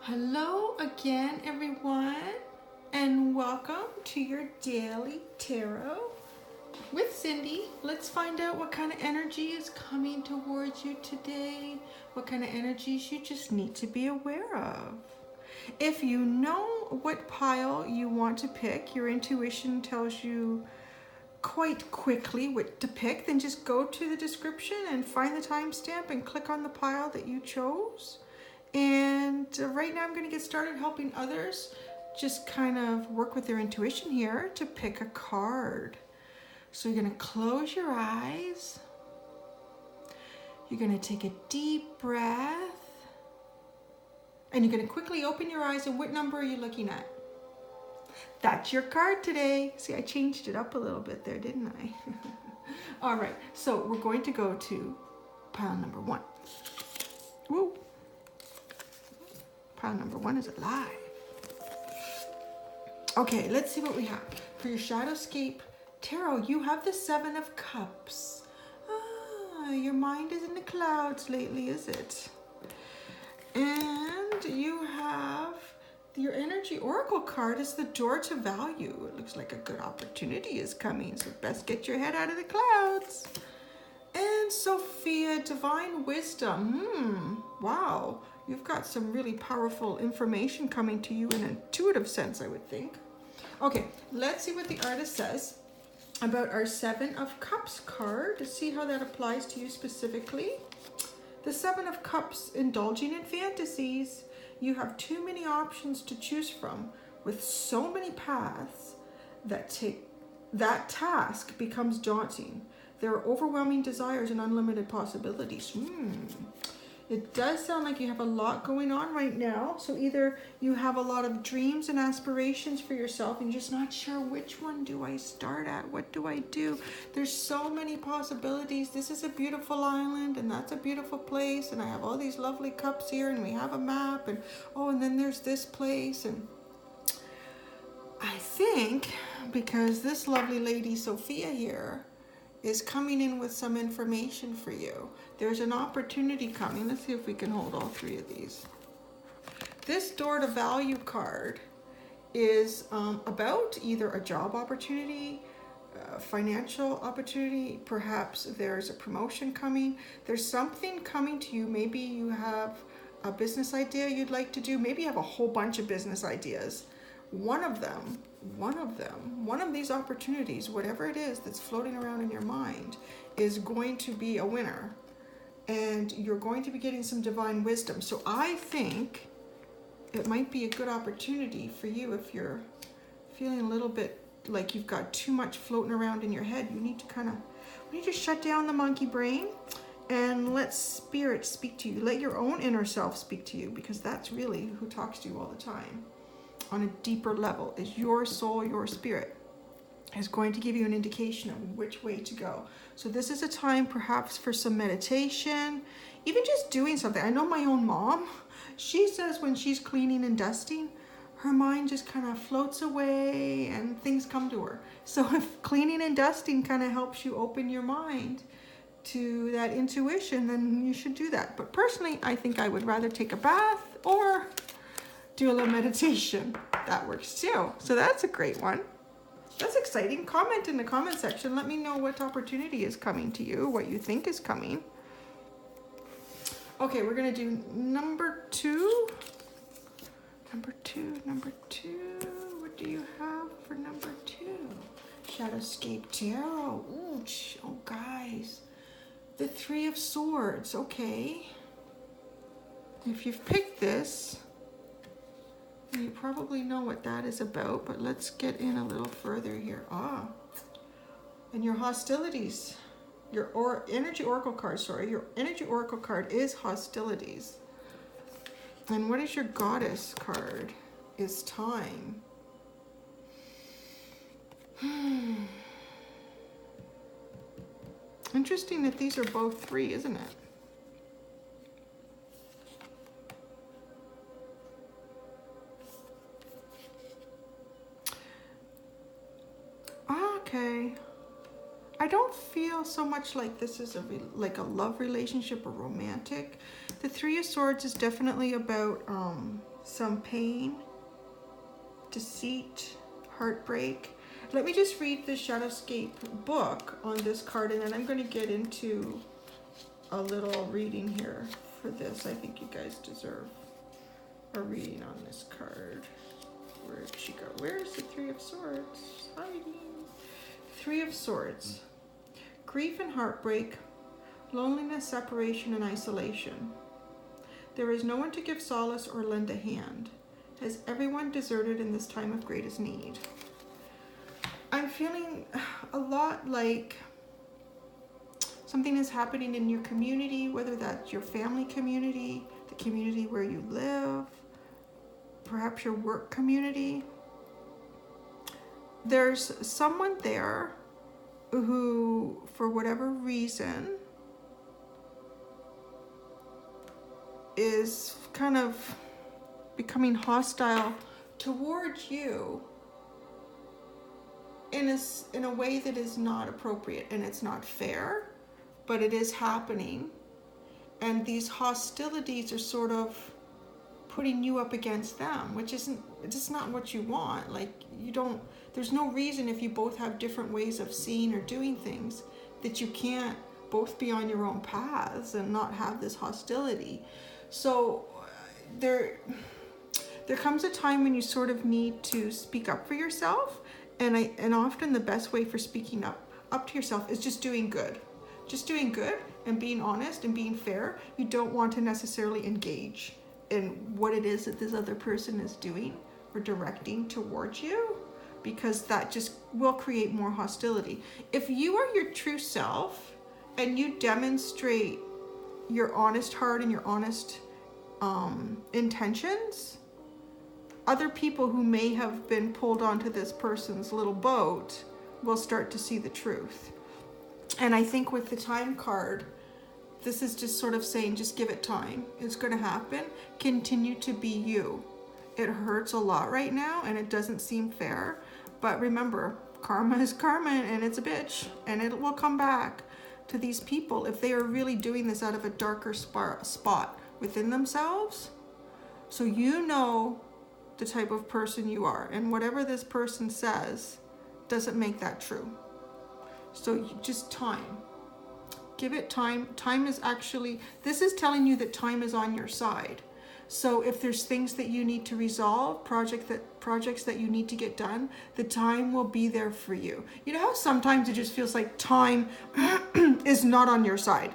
Hello again, everyone, and welcome to your daily tarot with Cindy. Let's find out what kind of energy is coming towards you today, what kind of energies you just need to be aware of. If you know what pile you want to pick, your intuition tells you quite quickly what to pick, then just go to the description and find the timestamp and click on the pile that you chose. And right now I'm going to get started helping others just kind of work with their intuition here to pick a card. So you're going to close your eyes. You're going to take a deep breath. And you're going to quickly open your eyes. And what number are you looking at? That's your card today. See, I changed it up a little bit there, didn't I? All right, so we're going to go to pile number one. Woo. Pile number one is alive. Okay, let's see what we have. For your ShadowScape Tarot, you have the Seven of Cups. Your mind is in the clouds lately, is it? And you have your Energy Oracle card is the Door to Value. It looks like a good opportunity is coming, so best get your head out of the clouds. And Sophia, Divine Wisdom. Wow. You've got some really powerful information coming to you in an intuitive sense, I would think. Okay, let's see what the artist says about our Seven of Cups card to see how that applies to you specifically. The Seven of Cups, indulging in fantasies. You have too many options to choose from with so many paths that task becomes daunting. There are overwhelming desires and unlimited possibilities. It does sound like you have a lot going on right now. So either you have a lot of dreams and aspirations for yourself and you're just not sure which one do I start at? What do I do? There's so many possibilities. This is a beautiful island and that's a beautiful place. And I have all these lovely cups here and we have a map and and then there's this place. And I think because this lovely lady Sophia here is coming in with some information for you. There's an opportunity coming. Let's see if we can hold all three of these. This Door to Value card is about either a job opportunity, financial opportunity, perhaps there's a promotion coming. There's something coming to you. Maybe you have a business idea you'd like to do. Maybe you have a whole bunch of business ideas. One of these opportunities, whatever it is that's floating around in your mind, is going to be a winner. And you're going to be getting some divine wisdom. So I think it might be a good opportunity for you if you're feeling a little bit like you've got too much floating around in your head. You need to shut down the monkey brain and let spirit speak to you. Let your own inner self speak to you, because that's really who talks to you all the time. On a deeper level is your soul, your spirit is going to give you an indication of which way to go. So this is a time perhaps for some meditation, even just doing something. I know my own mom, she says when she's cleaning and dusting, her mind just kind of floats away and things come to her. So if cleaning and dusting kind of helps you open your mind to that intuition, then you should do that. But personally, I think I would rather take a bath or do a little meditation. That works too. So that's a great one. That's exciting. Comment in the comment section. Let me know what opportunity is coming to you, what you think is coming. Okay, we're going to do number two. Number two. What do you have for number two? ShadowScape Tarot. Ooh, oh, guys. The Three of Swords. Okay. If you've picked this, you probably know what that is about, but let's get in a little further here. And your hostilities, your Energy Oracle card, your Energy Oracle card is hostilities. And what is your Goddess card? Is time. Interesting that these are both three, isn't it? Okay, I don't feel so much like this is like a love relationship or romantic. The Three of Swords is definitely about some pain, deceit, heartbreak. Let me just read the ShadowScape book on this card, and then I'm going to get into a little reading here for this. I think you guys deserve a reading on this card. Where did she go? Where's the Three of Swords? She's hiding. Three of Swords. Grief and heartbreak, loneliness, separation, and isolation. There is no one to give solace or lend a hand. Has everyone deserted in this time of greatest need? I'm feeling a lot like something is happening in your community, whether that's your family community, the community where you live, perhaps your work community. There's someone there who, for whatever reason, is kind of becoming hostile towards you in a way that is not appropriate, and it's not fair, but it is happening. And these hostilities are sort of putting you up against them, which isn't, it's just not what you want. Like, you don't, there's no reason, if you both have different ways of seeing or doing things, that you can't both be on your own paths and not have this hostility. So there comes a time when you sort of need to speak up for yourself, and often the best way for speaking up to yourself is just doing good. Just doing good and being honest and being fair. You don't want to necessarily engage in what it is that this other person is doing or directing towards you, because that just will create more hostility. If you are your true self and you demonstrate your honest heart and your honest intentions, other people who may have been pulled onto this person's little boat will start to see the truth. And I think with the Time card, this is just sort of saying, just give it time. It's going to happen. Continue to be you. It hurts a lot right now and it doesn't seem fair. But remember, karma is karma, and it's a bitch, and it will come back to these people if they are really doing this out of a darker spot within themselves. So you know the type of person you are, and whatever this person says doesn't make that true. So just time. Give it time. Time is actually, this is telling you that time is on your side. So if there's things that you need to resolve, projects that you need to get done, the time will be there for you. You know how sometimes it just feels like time is not on your side?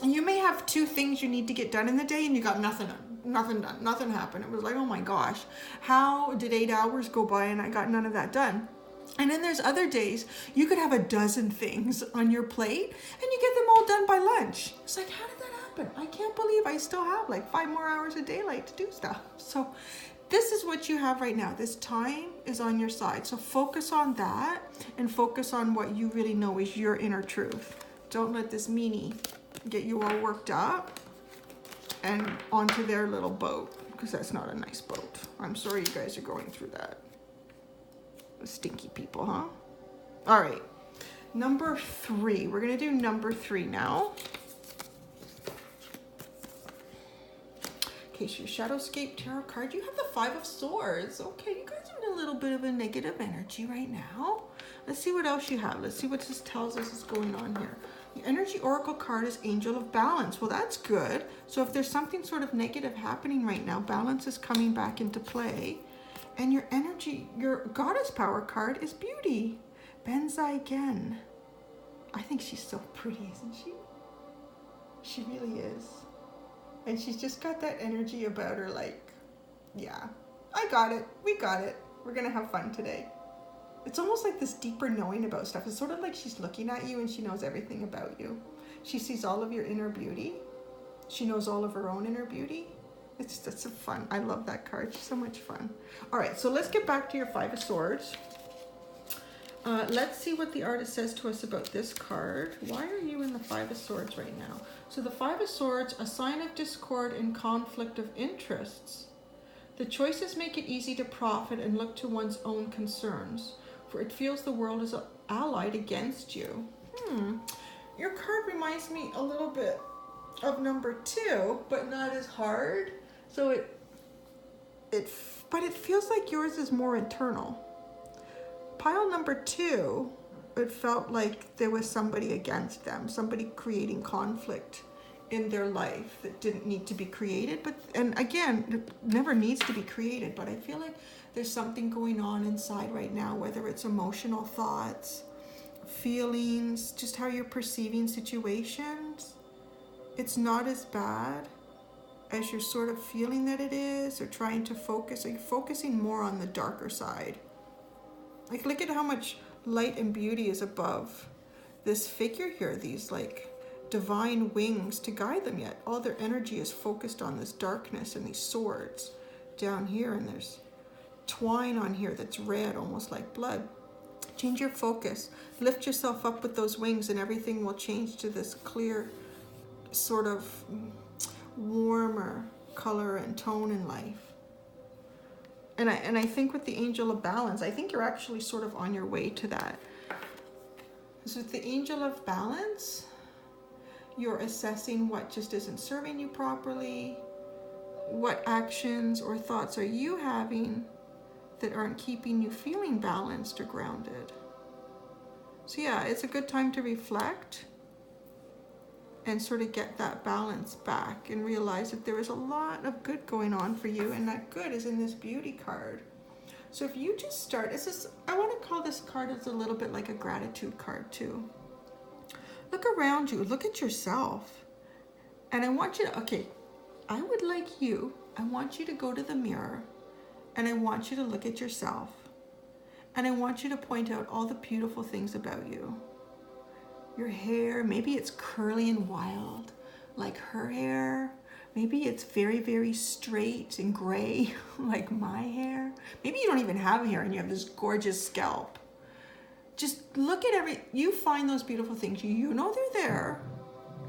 And you may have 2 things you need to get done in the day and you got nothing done, nothing happened. It was like, oh my gosh, how did 8 hours go by and I got none of that done? And then there's other days you could have a dozen things on your plate and you get them all done by lunch. It's like, how did that happen? I can't believe I still have like 5 more hours of daylight to do stuff. So this is what you have right now. This time is on your side. So focus on that and focus on what you really know is your inner truth. Don't let this meanie get you all worked up and onto their little boat, because that's not a nice boat. I'm sorry you guys are going through that. Stinky people, huh? All right, number 3. We're gonna do number 3 now. Okay, so your ShadowScape tarot card, you have the 5 of Swords. Okay, you guys are in a little bit of a negative energy right now. Let's see what else you have. Let's see what this tells us is going on here. Your energy oracle card is Angel of Balance. Well, that's good. So if there's something sort of negative happening right now, balance is coming back into play. And your energy, your goddess power card is Beauty. Benzai Gen. I think she's so pretty, isn't she? She really is. And she's just got that energy about her, like, yeah, I got it. We got it. We're going to have fun today. It's almost like this deeper knowing about stuff. It's sort of like she's looking at you and she knows everything about you. She sees all of your inner beauty. She knows all of her own inner beauty. That's so fun. I love that card. She's so much fun. All right, so let's get back to your 5 of Swords. Let's see what the artist says to us about this card. Why are you in the 5 of Swords right now? So the 5 of Swords, a sign of discord and conflict of interests. The choices make it easy to profit and look to one's own concerns, for it feels the world is allied against you. Your card reminds me a little bit of number 2, but not as hard. So but it feels like yours is more internal. Pile number 2, it felt like there was somebody against them, somebody creating conflict in their life that didn't need to be created. But, and again, it never needs to be created, but I feel like there's something going on inside right now, whether it's emotional thoughts, feelings, just how you're perceiving situations. It's not as bad as you're sort of feeling that it is, or trying to focus. Are you focusing more on the darker side? Like, look at how much light and beauty is above this figure here, these like divine wings to guide them, yet all their energy is focused on this darkness and these swords down here, and there's twine on here that's red, almost like blood. Change your focus, lift yourself up with those wings, and everything will change to this clear, sort of warmer color and tone in life. And I think with the Angel of Balance, I think you're actually sort of on your way to that. So with the Angel of Balance, you're assessing what just isn't serving you properly. What actions or thoughts are you having that aren't keeping you feeling balanced or grounded? So yeah, it's a good time to reflect and sort of get that balance back and realize that there is a lot of good going on for you, and that good is in this beauty card. So if you just start, I want to call this card as a little bit like a gratitude card too. Look around you, look at yourself. And I want you to, I want you to go to the mirror, and I want you to look at yourself, and I want you to point out all the beautiful things about you. Your hair, maybe it's curly and wild, like her hair. Maybe it's very, very straight and gray, like my hair. Maybe you don't even have hair and you have this gorgeous scalp. Just look at you find those beautiful things. You know they're there.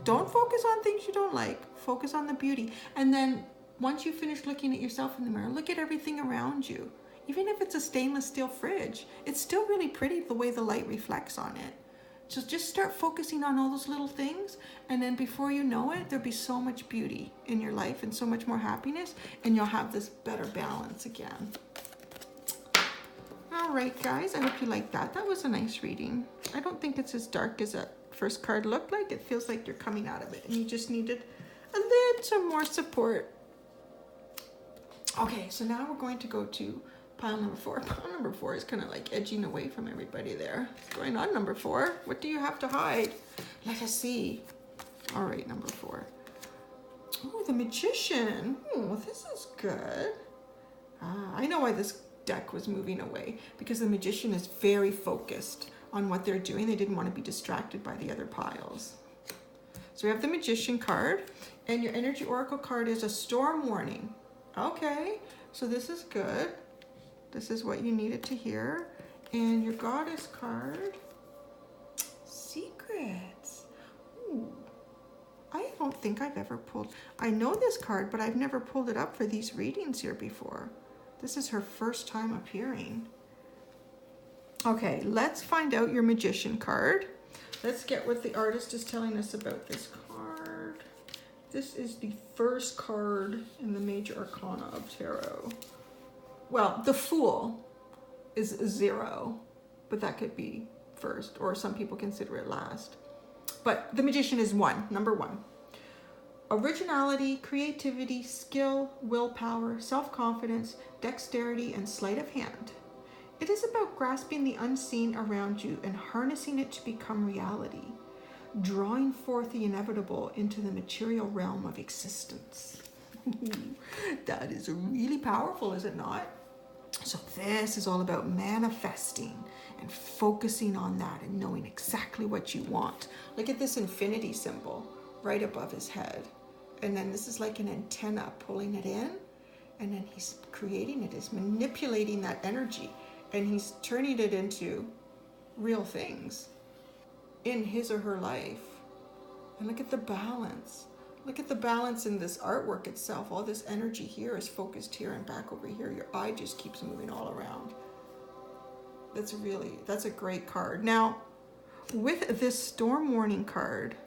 Don't focus on things you don't like. Focus on the beauty. And then once you finish looking at yourself in the mirror, look at everything around you. Even if it's a stainless steel fridge, it's still really pretty the way the light reflects on it. So just start focusing on all those little things, and then before you know it, there'll be so much beauty in your life and so much more happiness, and you'll have this better balance again. All right, guys, I hope you liked that. That was a nice reading. I don't think it's as dark as that first card looked like. It feels like you're coming out of it, and you just needed a little more support. Okay, so now we're going to go to pile number 4. Pile number 4 is kind of like edging away from everybody there. What's going on, number 4? What do you have to hide? Let us see. All right, number 4. Oh, the Magician. Oh, this is good. I know why this deck was moving away, because the Magician is very focused on what they're doing. They didn't want to be distracted by the other piles. So we have the Magician card, and your Energy Oracle card is a storm warning. Okay, so this is good. This is what you needed to hear. And your Goddess card, Secrets. Ooh, I don't think I've ever pulled, I know this card, but I've never pulled it up for these readings here before. This is her first time appearing. Okay, let's find out your Magician card. Let's get what the artist is telling us about this card. This is the first card in the Major Arcana of Tarot. Well, the Fool is 0, but that could be first, or some people consider it last. But the Magician is 1, number 1. Originality, creativity, skill, willpower, self-confidence, dexterity, and sleight of hand. It is about grasping the unseen around you and harnessing it to become reality, drawing forth the inevitable into the material realm of existence. That is really powerful, is it not? So this is all about manifesting and focusing on that and knowing exactly what you want. Look at this infinity symbol right above his head. And then this is like an antenna pulling it in, and then he's creating it, he's manipulating that energy, and he's turning it into real things in his or her life. And look at the balance. Look at the balance in this artwork itself. All this energy here is focused here and back over here. Your eye just keeps moving all around. That's a great card. Now, with this storm warning card,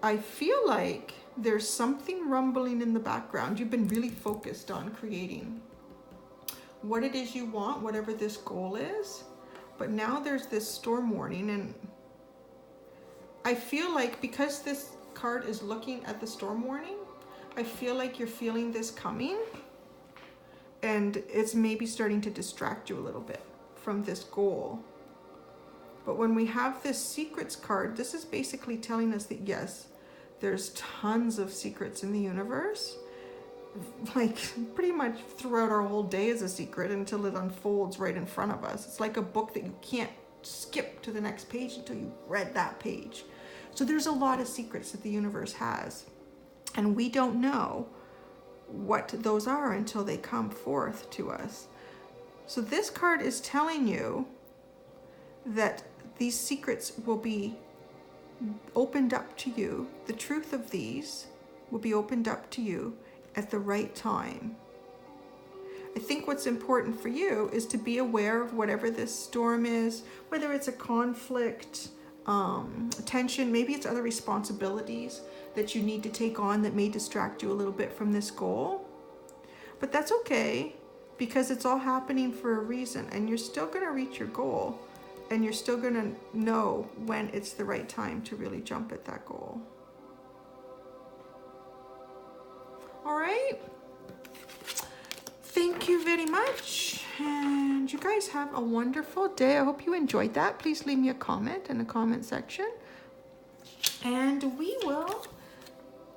I feel like there's something rumbling in the background. You've been really focused on creating what it is you want, whatever this goal is. But now there's this storm warning, and I feel like because this card is looking at the storm warning, I feel like you're feeling this coming, and it's maybe starting to distract you a little bit from this goal. But when we have this secrets card, this is basically telling us that yes, there's tons of secrets in the universe. Like pretty much throughout our whole day is a secret until it unfolds right in front of us. It's like a book that you can't skip to the next page until you read that page. So there's a lot of secrets that the universe has, and we don't know what those are until they come forth to us. So this card is telling you that these secrets will be opened up to you. The truth of these will be opened up to you at the right time. I think what's important for you is to be aware of whatever this storm is, whether it's a conflict, tension, maybe it's other responsibilities that you need to take on that may distract you a little bit from this goal. But that's okay, because it's all happening for a reason, and you're still going to reach your goal, and you're still going to know when it's the right time to really jump at that goal. All right. Thank you very much. And you guys have a wonderful day. I hope you enjoyed that. Please leave me a comment in the comment section. And we will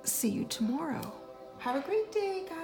see you tomorrow. Have a great day, guys.